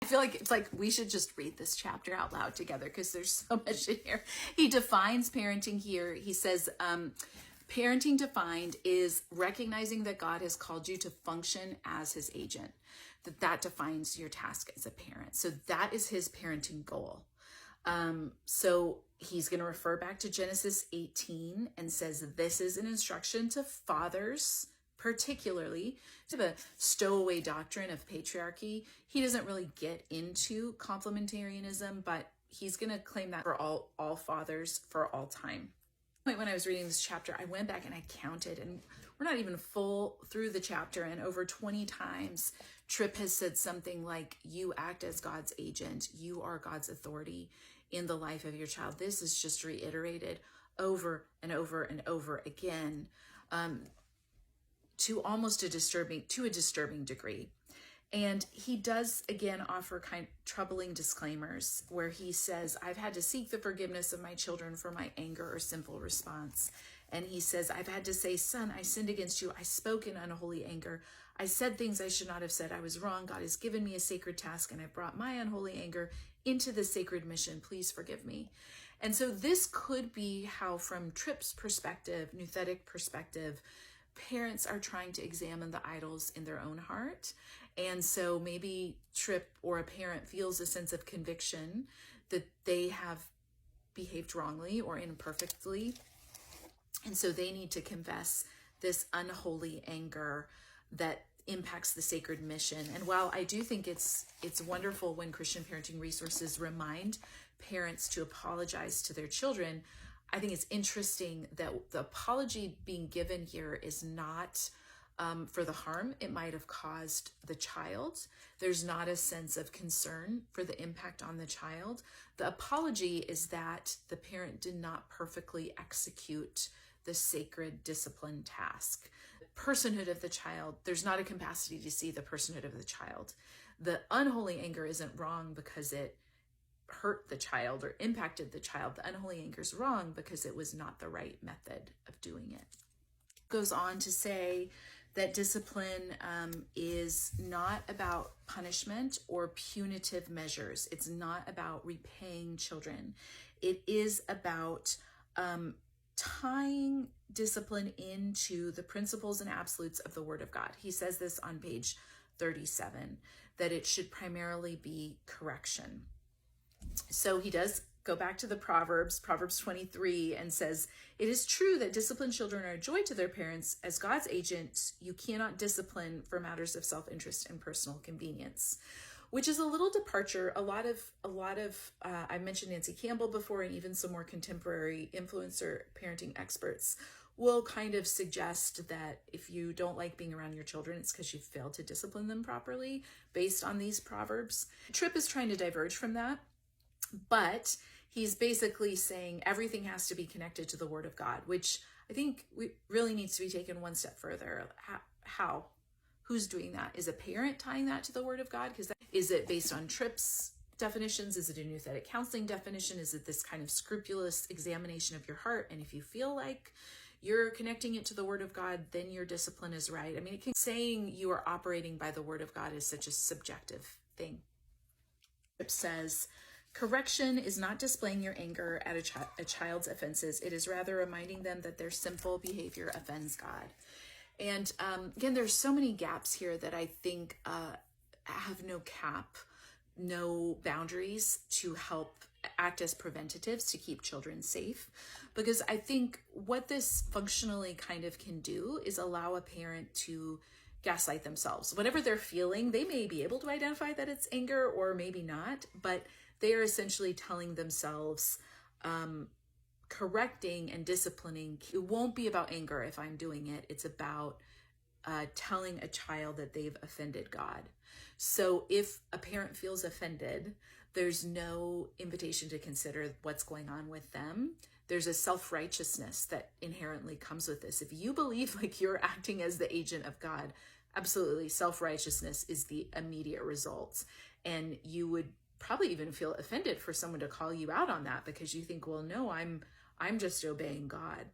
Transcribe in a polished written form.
feel like it's like we should just read this chapter out loud together because there's so much in here. He defines parenting here. He says, parenting defined is recognizing that God has called you to function as his agent, that defines your task as a parent. So that is his parenting goal. So he's going to refer back to Genesis 18 and says, this is an instruction to fathers, particularly to the stowaway doctrine of patriarchy. He doesn't really get into complementarianism, but he's going to claim that for all fathers for all time. When I was reading this chapter, I went back and I counted, and we're not even full through the chapter, and over 20 times Tripp has said something like, you act as God's agent, you are God's authority in the life of your child. This is just reiterated over and over and over again, to almost a disturbing degree. And he does again offer kind of troubling disclaimers where he says, I've had to seek the forgiveness of my children for my anger or sinful response. And he says, I've had to say, son, I sinned against you. I spoke in unholy anger. I said things I should not have said. I was wrong. God has given me a sacred task, and I brought my unholy anger into the sacred mission. Please forgive me. And so this could be how, from Tripp's perspective, nouthetic perspective, parents are trying to examine the idols in their own heart. And so maybe Tripp or a parent feels a sense of conviction that they have behaved wrongly or imperfectly. And so they need to confess this unholy anger that impacts the sacred mission. And while I do think it's wonderful when Christian parenting resources remind parents to apologize to their children, I think it's interesting that the apology being given here is not for the harm it might have caused the child. There's not a sense of concern for the impact on the child. The apology is that the parent did not perfectly execute the sacred discipline task. Personhood of the child, there's not a capacity to see the personhood of the child. The unholy anger isn't wrong because it hurt the child or impacted the child. The unholy anger is wrong because it was not the right method of doing it. Goes on to say that discipline is not about punishment or punitive measures. It's not about repaying children. It is about tying discipline into the principles and absolutes of the Word of God. He says this on page 37, that it should primarily be correction. So he does go back to the Proverbs 23, and says, it is true that disciplined children are a joy to their parents. As God's agents, you cannot discipline for matters of self-interest and personal convenience, which is a little departure. A lot of I mentioned Nancy Campbell before, and even some more contemporary influencer parenting experts will kind of suggest that if you don't like being around your children, it's because you failed to discipline them properly based on these proverbs. Tripp is trying to diverge from that, but he's basically saying everything has to be connected to the Word of God, which I think really needs to be taken one step further. How? Who's doing that? Is a parent tying that to the Word of God? Is it based on Tripp's definitions? Is it a nouthetic counseling definition? Is it this kind of scrupulous examination of your heart? And if you feel like you're connecting it to the Word of God, then your discipline is right. I mean, saying you are operating by the Word of God is such a subjective thing. Tripp says, correction is not displaying your anger at a child's offenses. It is rather reminding them that their sinful behavior offends God. And again, there's so many gaps here that I think have no cap, no boundaries to help act as preventatives to keep children safe. Because I think what this functionally kind of can do is allow a parent to gaslight themselves. Whatever they're feeling, they may be able to identify that it's anger or maybe not, but they are essentially telling themselves, correcting and disciplining, it won't be about anger if I'm doing it. It's about telling a child that they've offended God. So if a parent feels offended, there's no invitation to consider what's going on with them. There's a self-righteousness that inherently comes with this. If you believe like you're acting as the agent of God, absolutely, self-righteousness is the immediate result. And you would probably even feel offended for someone to call you out on that because you think, well, no, I'm just obeying God.